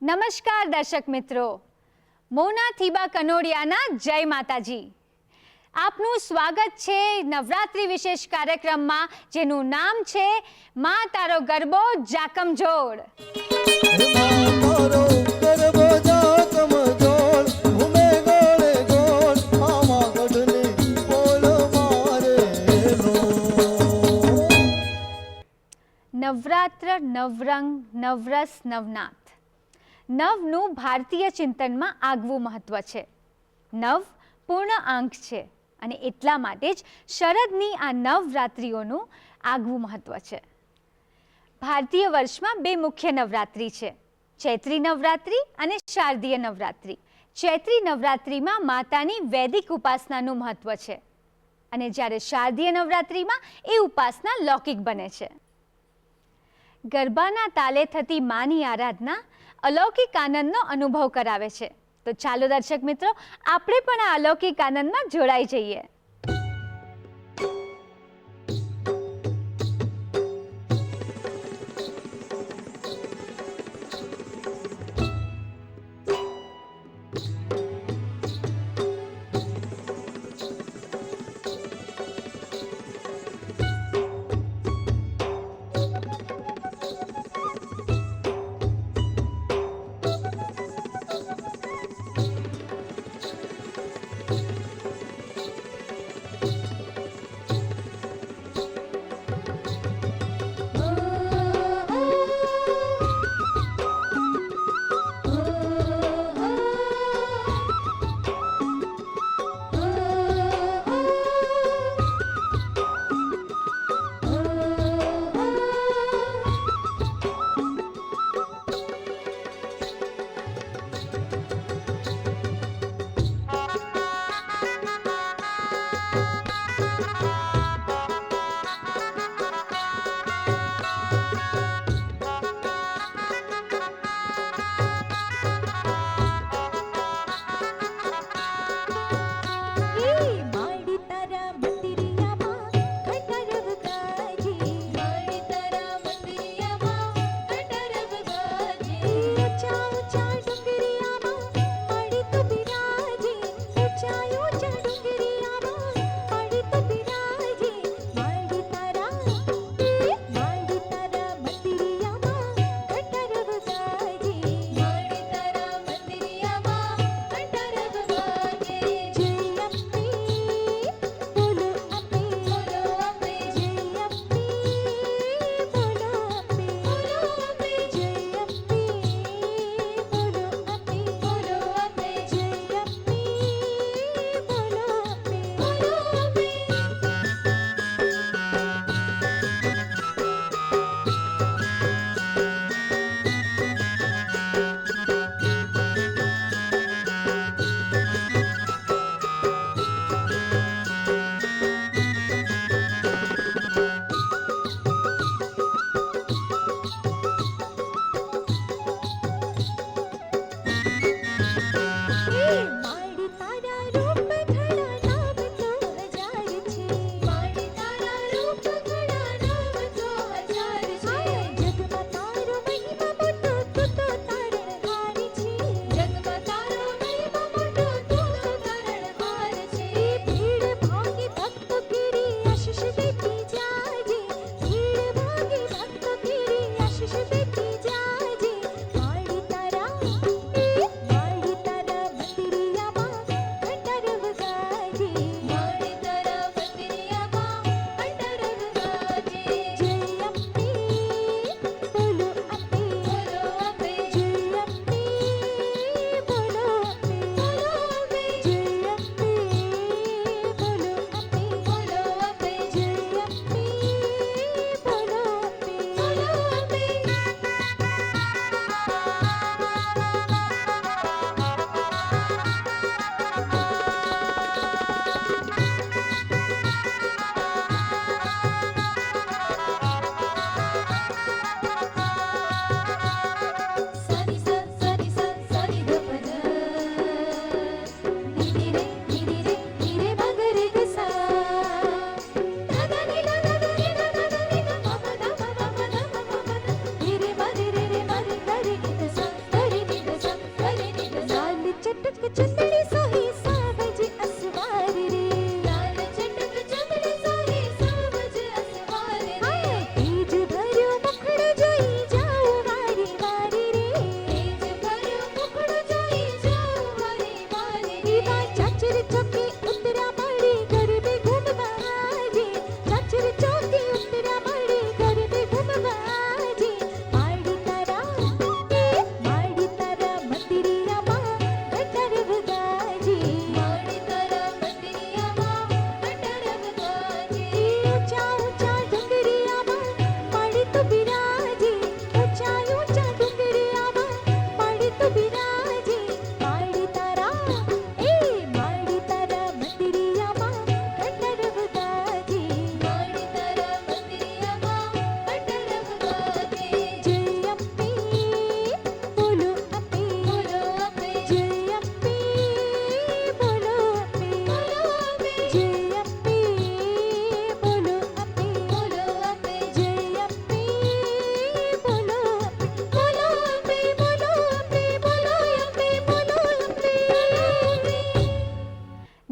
નમસ્કાર દર્શક મિત્રો, મોના થીબા કનોડિયાના જય માતાજી. આપનું સ્વાગત છે નવરાત્રી વિશેષ કાર્યક્રમમાં, જેનું નામ છે માં તારો ગરબો જાકમજોડ. નવરાત્ર, નવરંગ, નવરસ, નવનાથ. નવનું ભારતીય ચિંતનમાં આગવું મહત્વ છે. નવ પૂર્ણ અંક છે અને એટલા માટે જ શરદની આ નવરાત્રિઓનું આગવું મહત્વ છે. ભારતીય વર્ષમાં બે મુખ્ય નવરાત્રિ છે, ચૈત્રી નવરાત્રિ અને શારદીય નવરાત્રિ. ચૈત્રી નવરાત્રિમાં માતાની વૈદિક ઉપાસનાનું મહત્વ છે અને જ્યારે શારદીય નવરાત્રિમાં એ ઉપાસના લૌકિક બને છે. ગરબાના તાલે થતી માની આરાધના અલૌકિક આનંદનો અનુભવ કરાવે છે. તો ચાલો દર્શક મિત્રો, આપણે પણ આ અલૌકિક આનંદમાં જોડાઈ જઈએ.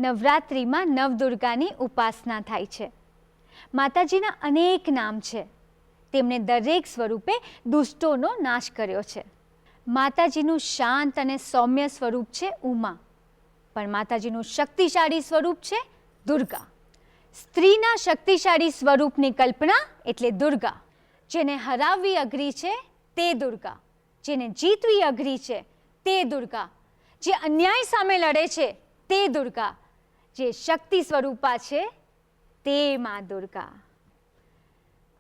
નવરાત્રિમાં નવદુર્ગાની ઉપાસના થાય છે. માતાજીના અનેક નામ છે. તેમણે દરેક સ્વરૂપે દુષ્ટોનો નાશ કર્યો છે. માતાજીનું શાંત અને સૌમ્ય સ્વરૂપ છે ઉમા, પણ માતાજીનું શક્તિશાળી સ્વરૂપ છે દુર્ગા. સ્ત્રીના શક્તિશાળી સ્વરૂપની કલ્પના એટલે દુર્ગા. જેને હરાવવી અઘરી છે તે દુર્ગા, જેને જીતવી અઘરી છે તે દુર્ગા, જે અન્યાય સામે લડે છે તે દુર્ગા, જે શક્તિ સ્વરૂપા છે તે મા દુર્ગા.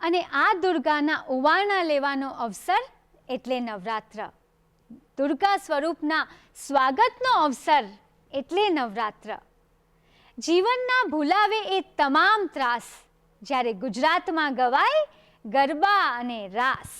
અને આ દુર્ગાના ઉવાના લેવાનો અવસર એટલે નવરાત્ર. દુર્ગા સ્વરૂપના સ્વાગતનો અવસર એટલે નવરાત્ર. જીવનના ભૂલાવે એ તમામ ત્રાસ જ્યારે ગુજરાતમાં ગવાય ગરબા અને રાસ.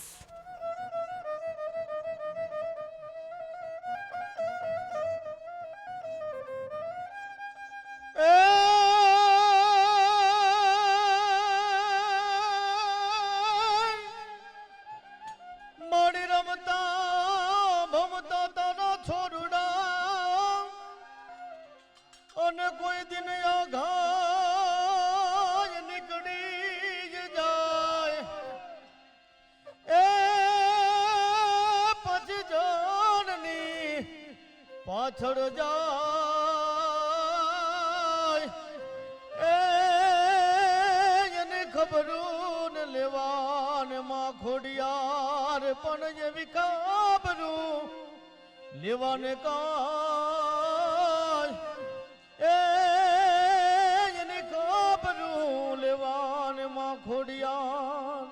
અને કોઈ દિન આઘાય નીકળી જાય એ પછી જાનની પાછળ જાય એને ખબરું ને લેવાને માં ખોડિયાર પણ એવી ખબરું લેવાને એને ખબરું લેવાને માં ખોડિયાર.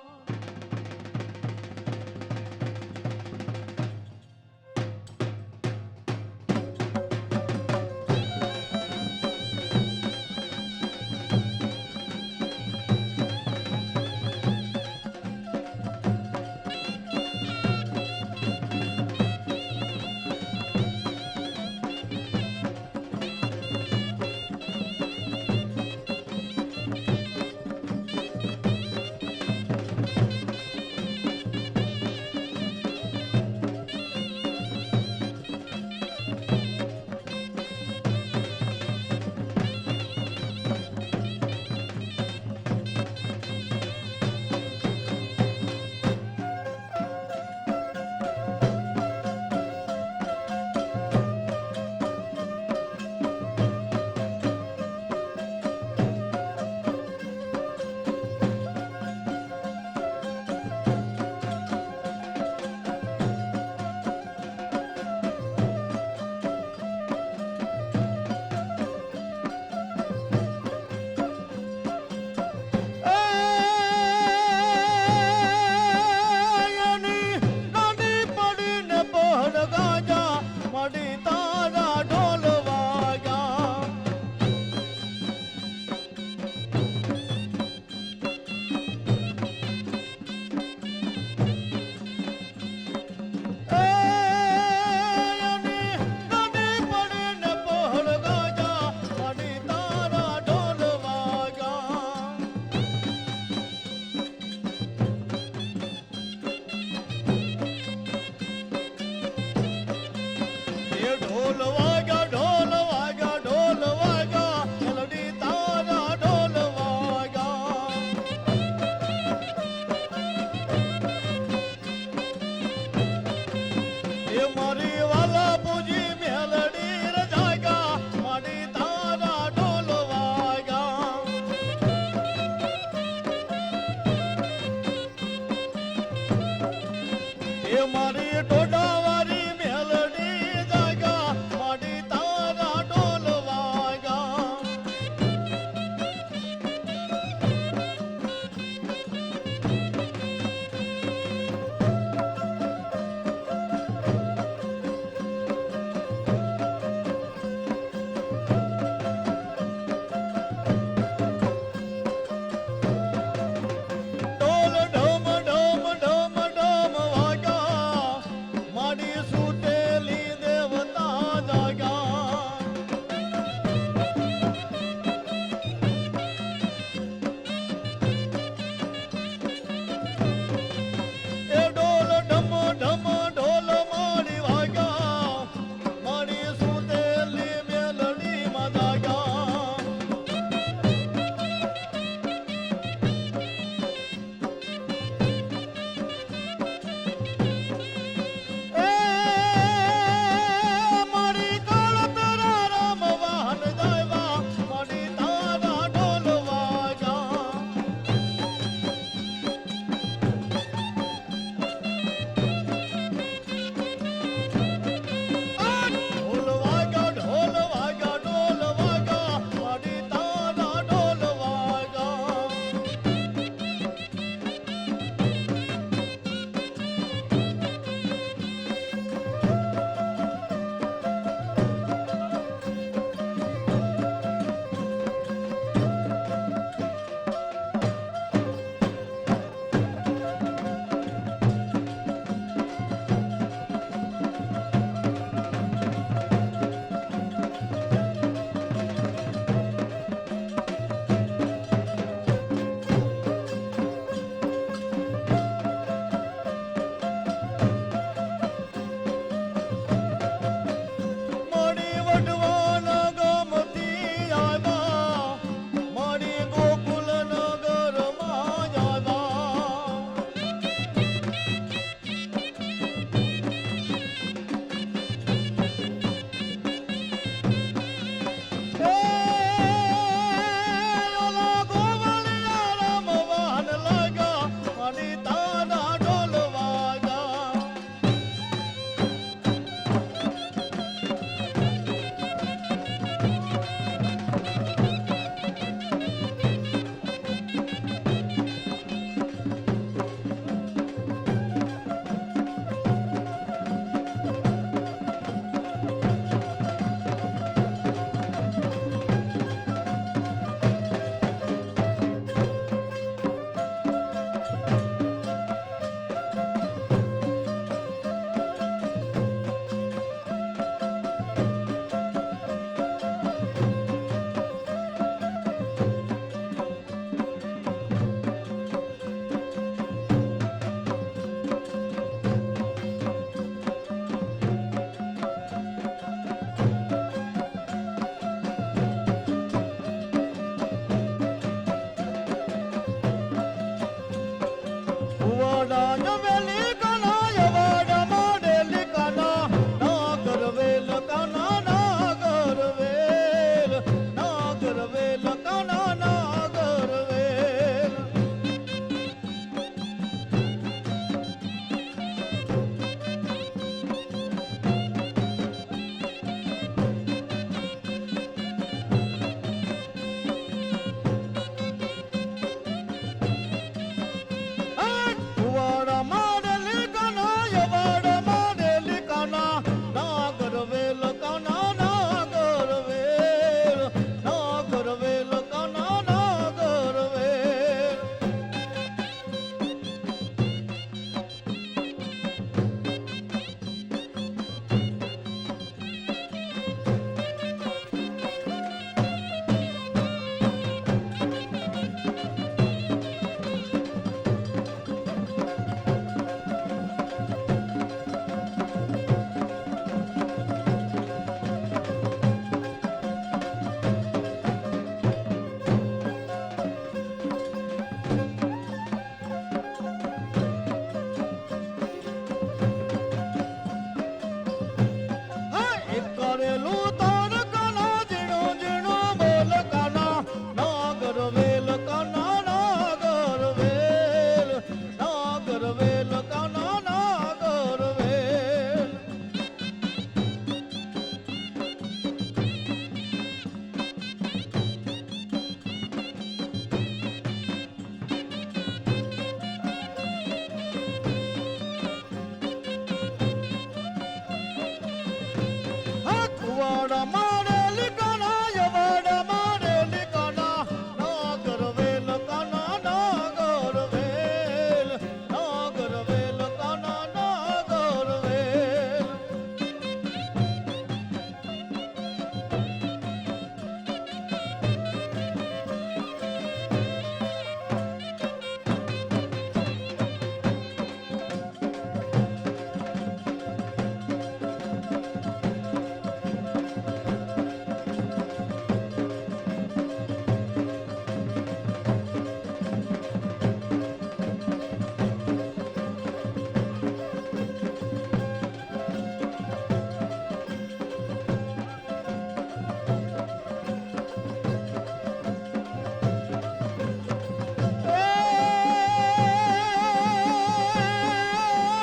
વાડા મારે લીકાના યવાડા મારે લીકાના નાગર વેલ કાના નાગર વેલ નાગર વેલ કાના નાગર વેલ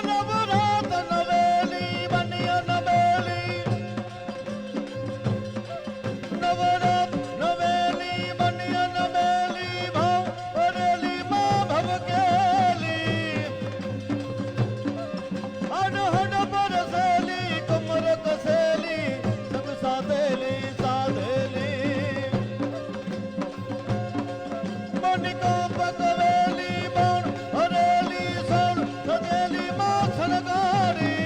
નવરાત નવેલી બનિયા નવેલી નવરાત નવેલી બનિયા નવેલી ભાવ ભરેલી માં ભવકેલી હડ હડ પરસેલી કમર કસેલી સબ સાધેલી સાધેલી મનિકા પકવેલી બણ હરેલી સણ સજેલી માં સણગારી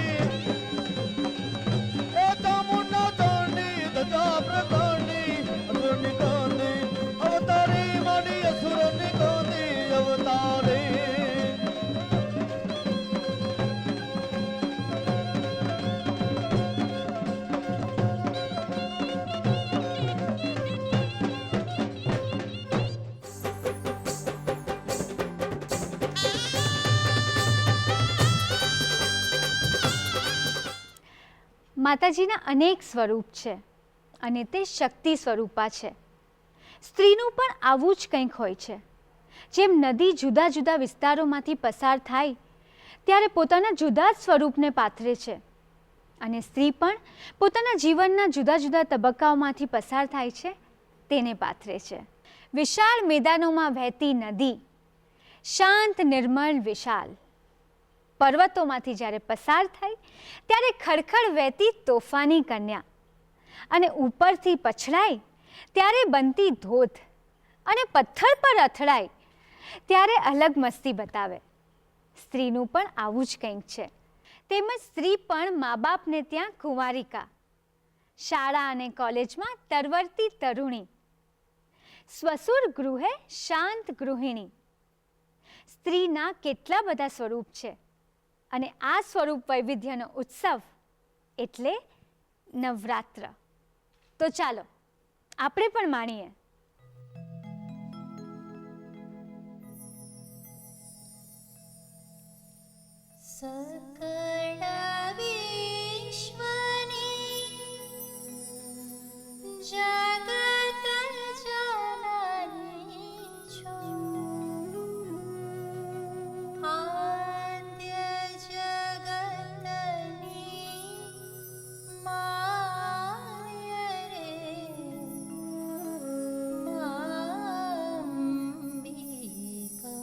એ તામુના તાંડી ધજા પ્રકાંડી અસુરની કાંદી અવતારી માડી અસુરની કાંદી અવતારી માતાજીના અનેક સ્વરૂપ છે અને તે શક્તિ સ્વરૂપા છે. સ્ત્રીનું પણ આવું જ કંઈક હોય છે. જેમ નદી જુદા જુદા વિસ્તારોમાંથી પસાર થાય ત્યારે પોતાના જુદા જ સ્વરૂપને પાથરે છે અને સ્ત્રી પણ પોતાના જીવનના જુદા જુદા તબક્કાઓમાંથી પસાર થાય છે તેને પાથરે છે. વિશાળ મેદાનોમાં વહેતી નદી, શાંત નિર્મળ વિશાલ, પર્વતોમાંથી જ્યારે પસાર થાય ત્યારે ખડખડ વહેતી તોફાની કન્યા અને ઉપરથી પછડાય ત્યારે બનતી ધોધ અને પથ્થર પર અથડાય ત્યારે અલગ મસ્તી બતાવે. સ્ત્રીનું પણ આવું જ કંઈક છે. તેમજ સ્ત્રી પણ મા બાપને ત્યાં કુંવારિકા, શાળા અને કોલેજમાં તરવરતી તરુણી, સ્વસુર ગૃહે શાંત ગૃહિણી. સ્ત્રીના કેટલા બધા સ્વરૂપ છે અને આ સ્વરૂપ વૈવિધ્યનો ઉત્સવ એટલે નવરાત્ર. તો ચાલો આપણે પણ માણીએ. सकल विश्वनि जगत जननी छो आद्य जगतनी माय रे अंबिका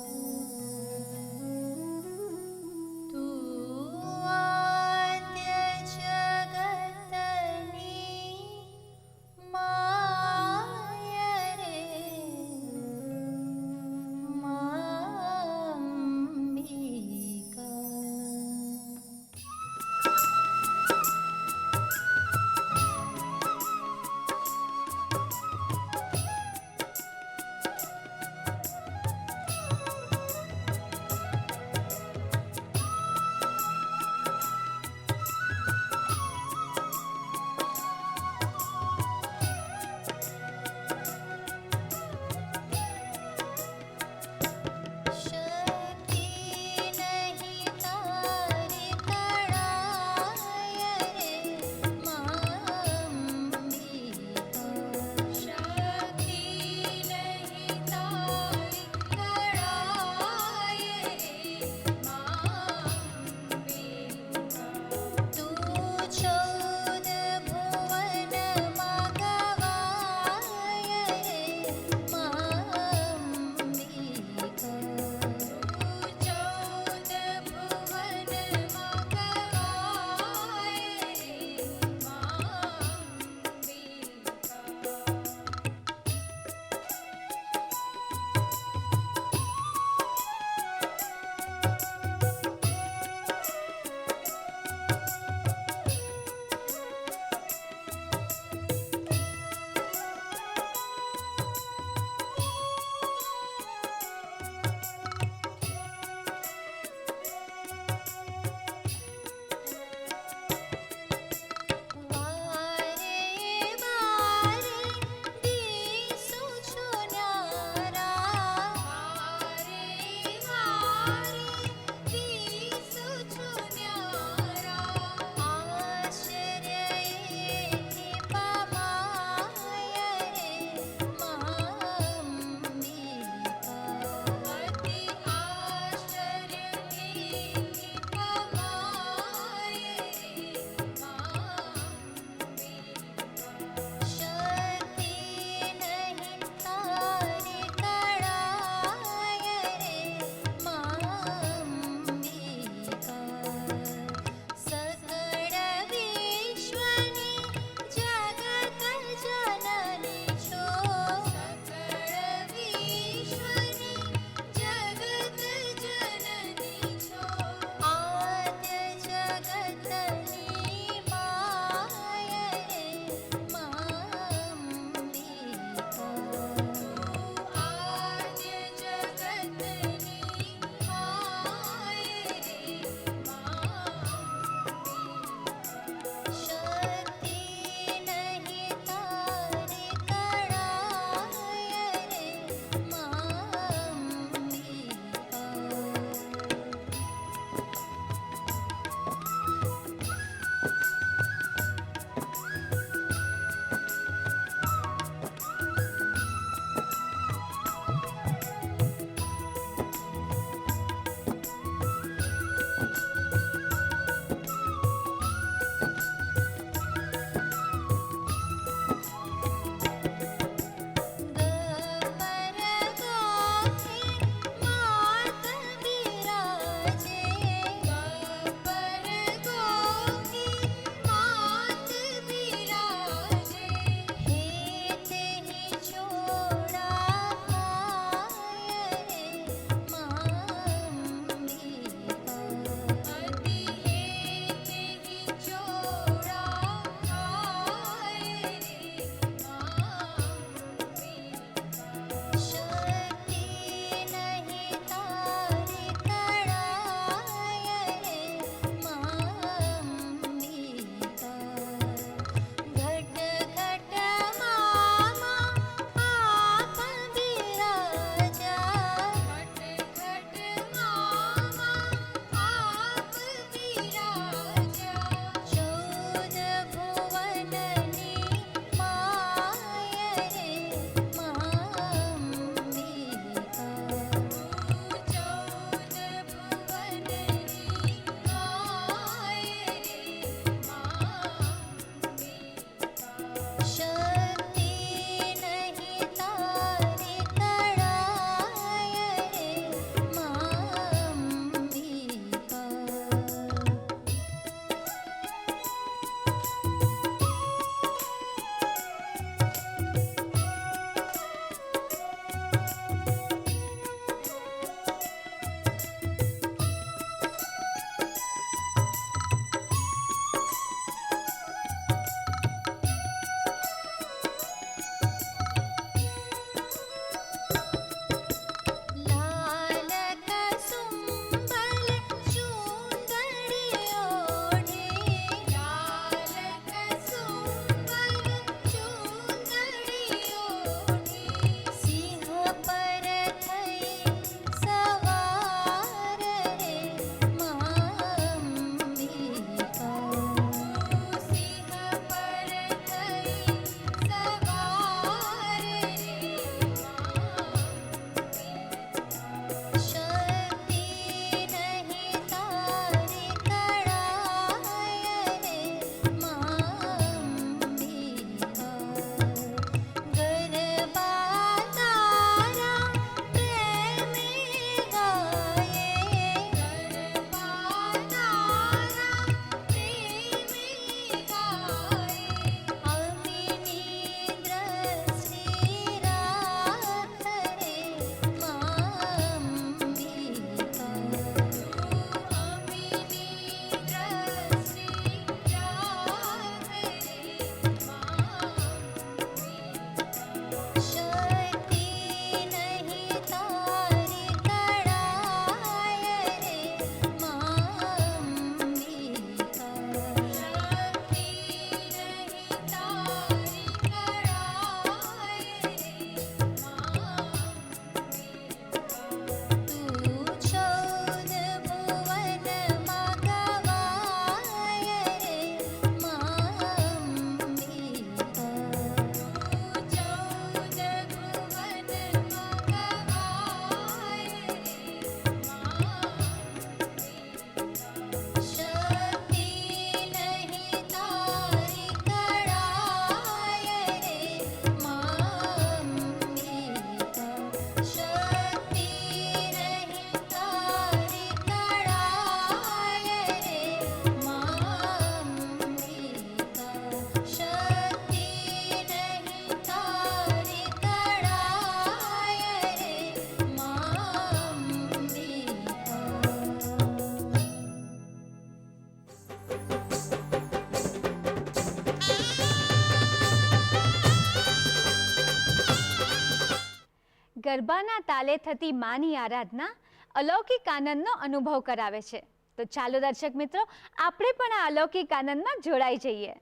ગરબાના તાલે થતી માની આરાધના અલૌકિક આનંદનો અનુભવ કરાવે છે. તો ચાલો દર્શક મિત્રો, આપણે પણ આ અલૌકિક આનંદમાં જોડાઈ જઈએ.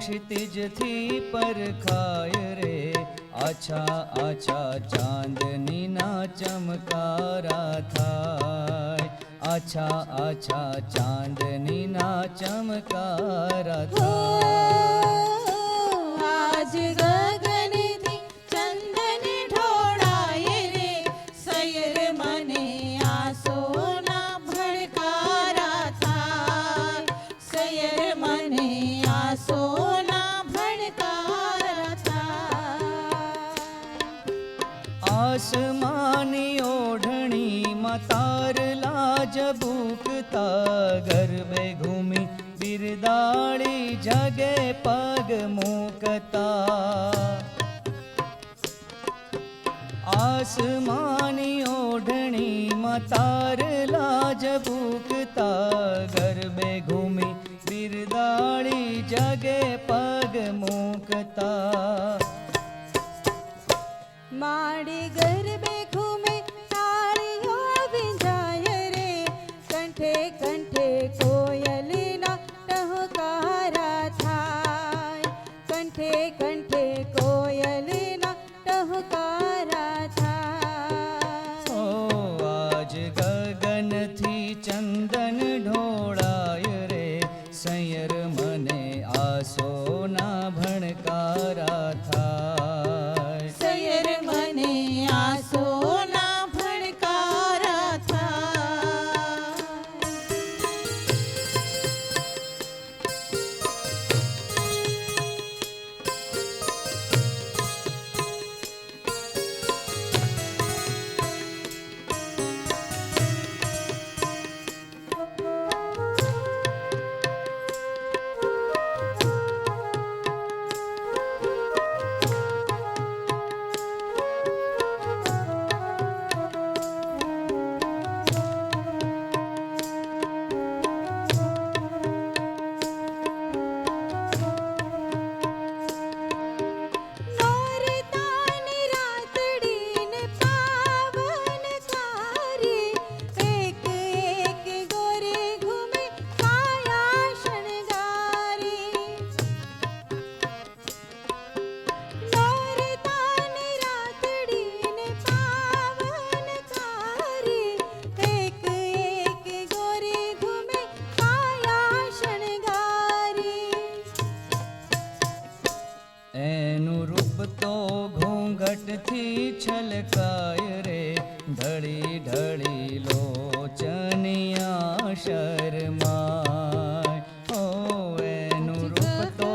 क्षितिजથી પરખાય રે આછા આછા ચાંદનીના ચમકારા થાય આછા આછા ચાંદનીના ચમકારા થાય આજ ગગનથી ચંદન ઢોળાય રે સૈયર મને આસોના ભણકારા થાય સૈયર મને આસોના ભણકારા થાય આસમાની ઓઢણીમાં તારલા જબૂકતા ગરબે ઘૂમી બિરદાળી જગે પગ મૂકતા આસમાની ઓઢણીમાં તારલા જબૂકતા ગરબે ઘૂમી બિરદાળી જગે પગ મૂકતા માડી ગરબે ઘૂમે તાળીઓ વિંજાય રે કંઠે કંઠે કોયલના ટહુકારા થાય કંઠે કંઠે કોયલના ટહુકારા થાય ઓ આજ ગગનથી ચંદન ઢોળાય રે સૈયર મને આસોના ભણકારા થાય સૈયર મને આ ઢળી લોચનિયા શરમાય. હો એનું રૂપ તો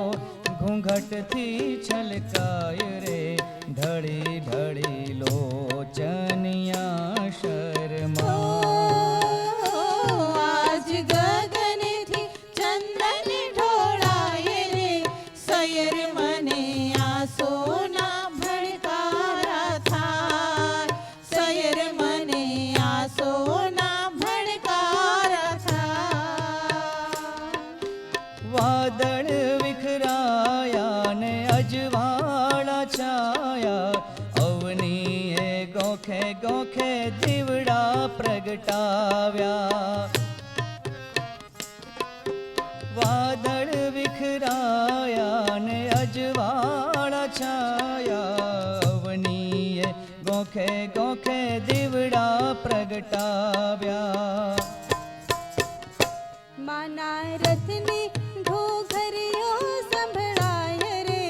ઘૂંઘટથી છલકાય રે, ઢળી ઢળી લોચનિયા શરમાય. આજ ગગનથી ચંદન ઢોળાય રે, સયર મને આસોના ભણકારા થાય, સયર મને આસોના ભણકારા થાય. વાદળ વિખરાયા ને અજવાળા છાયા, અવનીએ ગોખે ગોખે દીવડા પ્રગટાવ્યા. વાદળ વિખરાયા ને અજવાળા છાયા, અવનીએ ગોખે ગોખે દીવડા પ્રગટાવ્યા. માના રથની ઘોઘરીઓ સંભળાય રે,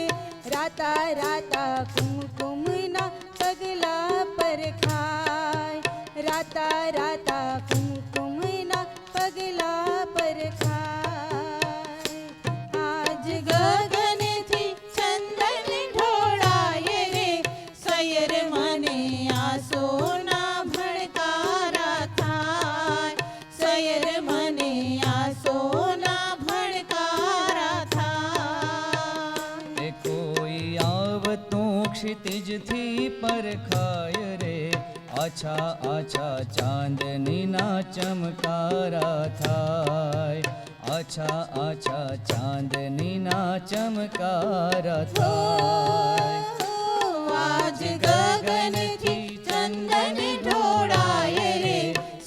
રાતા રાતા કુમકુમના પગલા પર ખાય, રાતા રાતા કુમકુમના પગલા પર ખાય. આજ ગગનથી ચંદન ઢોળાય રે, સયર મને આસોના ભણકારા થાય, સયર મને આસોના ભણકારા થાય. એ કોઈ આવતું ક્ષિતિજથી પરખાય રે, આછા આછા ચાંદનીના ચમકારા થાય, આછા આછા ચાંદનીના ચમકારા થાય. આજ ગગનથી ચંદન ઢોળાય રે,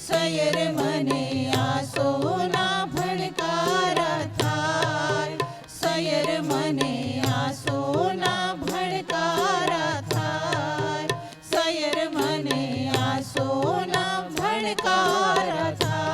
સયર મને આસોના ભણકારા થાય, સયર મને આસોના ભણકારા થાય, સયર મને આસોના ભણકારા થાય.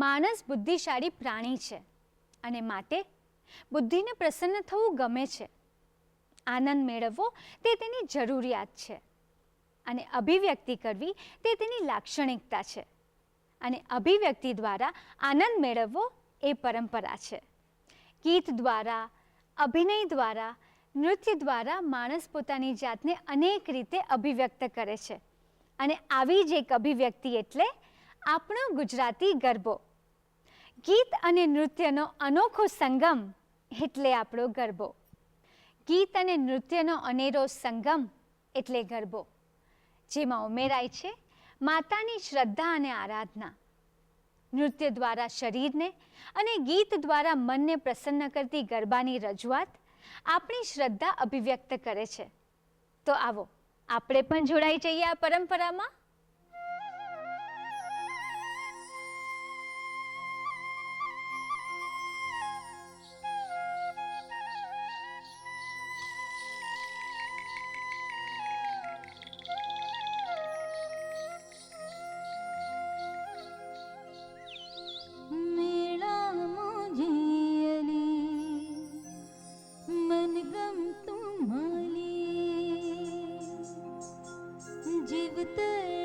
માણસ બુદ્ધિશાળી પ્રાણી છે અને માટે બુદ્ધિને પ્રસન્ન થવું ગમે છે. આનંદ મેળવવો તે તેની જરૂરિયાત છે અને અભિવ્યક્તિ કરવી તે તેની લાક્ષણિકતા છે, અને અભિવ્યક્તિ દ્વારા આનંદ મેળવવો એ પરંપરા છે. ગીત દ્વારા, અભિનય દ્વારા, નૃત્ય દ્વારા માણસ પોતાની જાતને અનેક રીતે અભિવ્યક્ત કરે છે, અને આવી જ એક અભિવ્યક્તિ એટલે આપણો ગુજરાતી ગરબો. ગીત અને નૃત્યનો અનોખો સંગમ એટલે આપણો ગરબો. ગીત અને નૃત્યનો અનેરો સંગમ એટલે ગરબો, જેમાં ઉમેરાય છે માતાની શ્રદ્ધા અને આરાધના. નૃત્ય દ્વારા શરીરને અને ગીત દ્વારા મનને પ્રસન્ન કરતી ગરબાની રજૂઆત આપણી શ્રદ્ધા અભિવ્યક્ત કરે છે. તો આવો આપણે પણ જોડાઈ જઈએ આ પરંપરામાં. જીવતર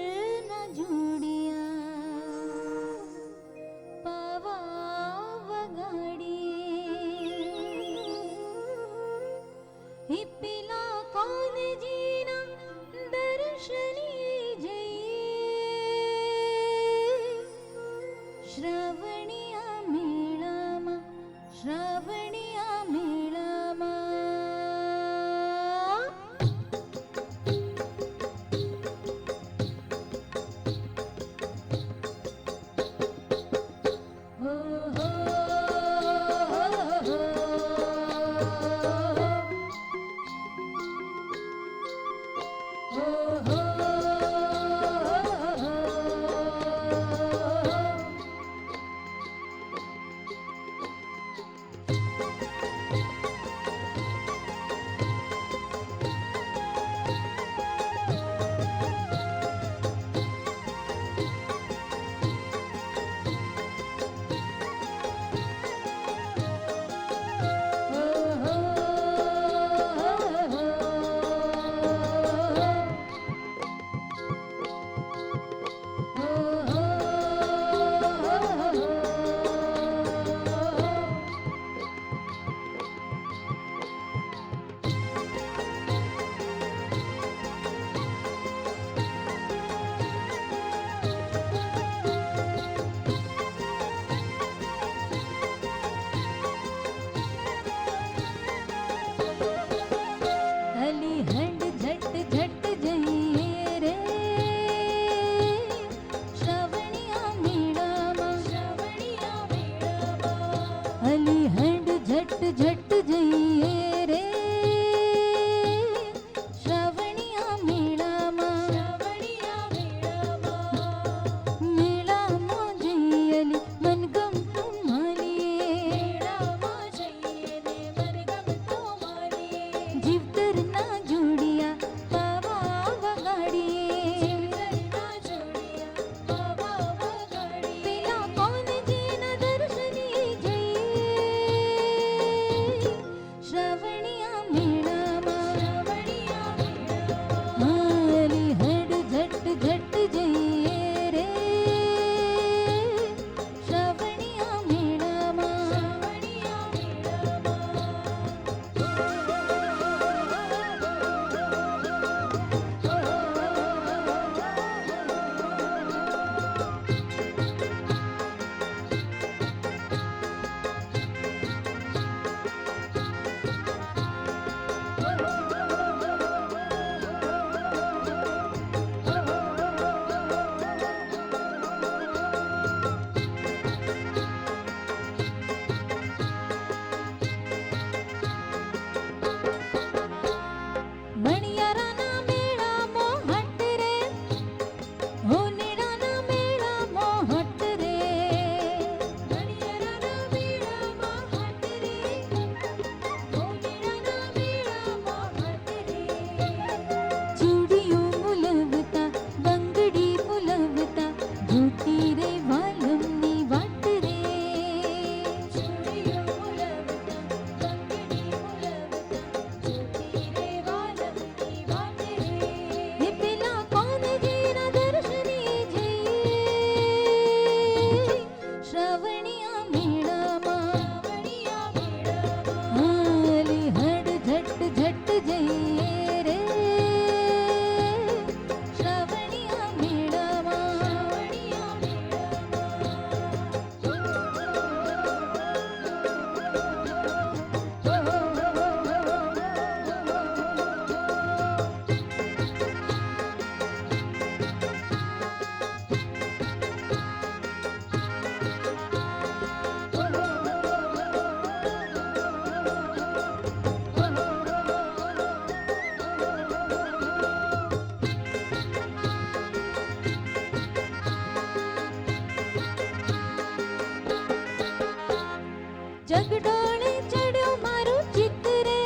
જગડોળે ચડ્યો મારું ચિત્ત રે,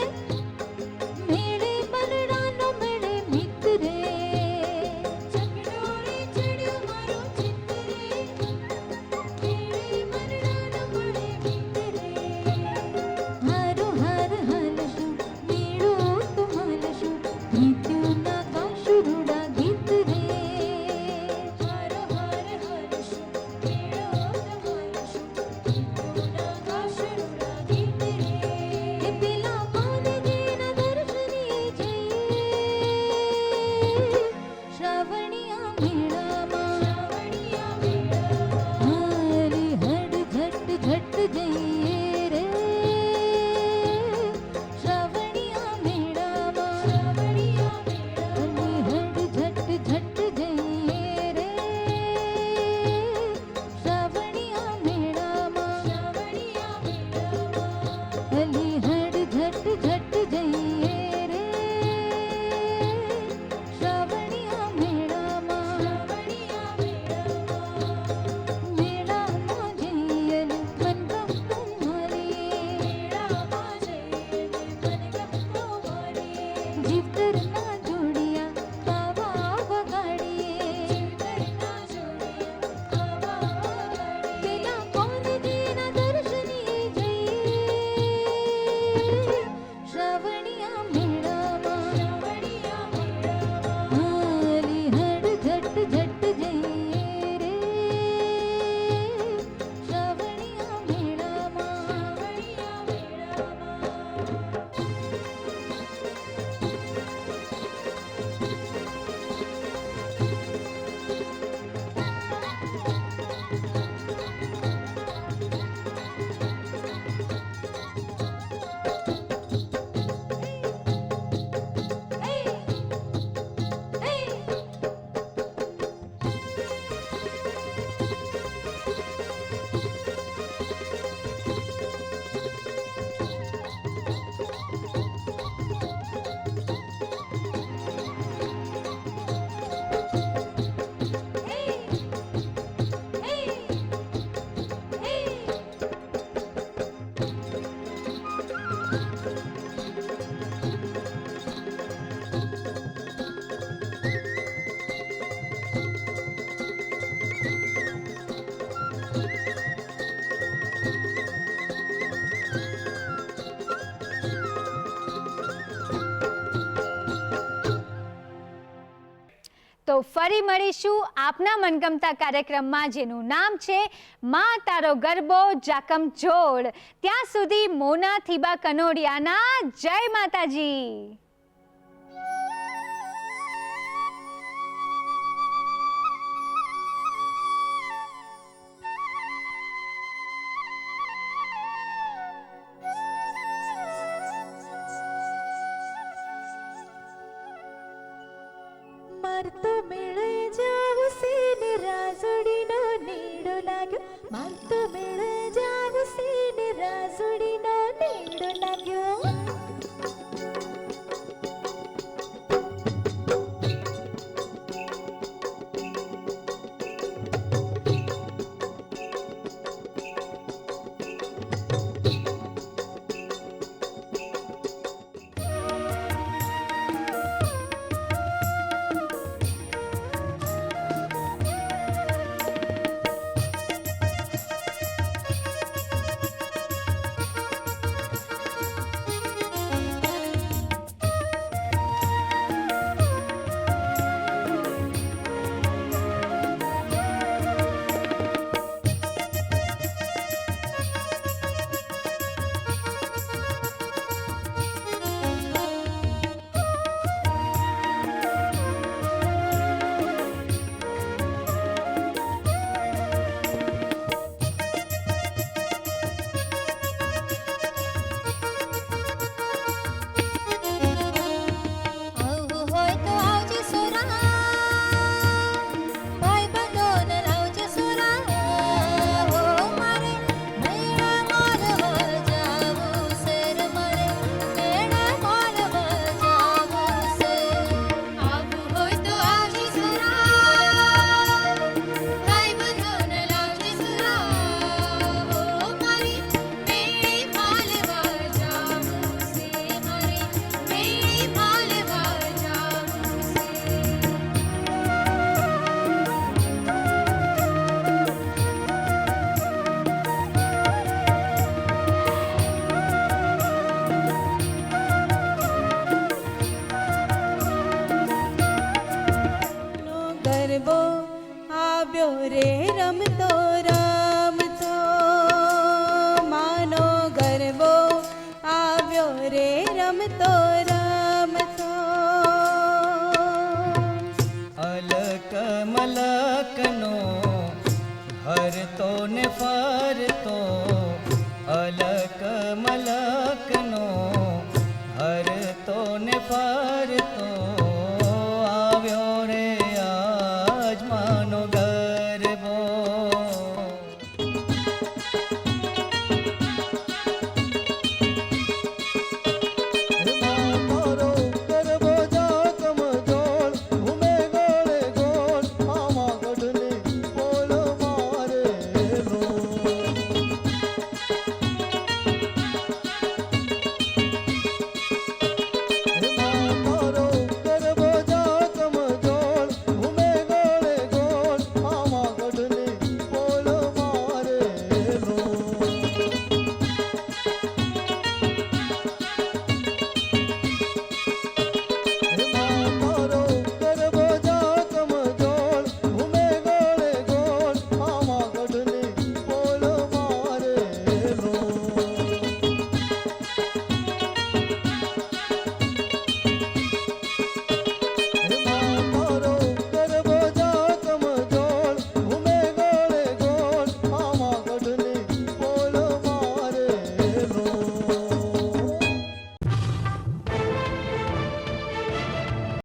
મેળે મરડાનો મળે મિત રે. જગડોળે ચડ્યો મારું ચિત્ત રે, મેળે મરડાનો મળે મિત રે. હારો હાર હાલશું, મેળો તો હાલશું, ગીત્યું ના ગાશું રૂડા ગીત રે. હારો હાર હાલશું, મેળો તો હાલશું, ગીત્યું ના ગાશું રૂડા તો ફરી મળીશું આપના મનગમતા કાર્યક્રમમાં, જેનું નામ છે માં તારો ગરબો જાકમ જોડ. ત્યાં સુધી મોના થીબા કનોડિયાના જય માતાજી. મારતો મેળ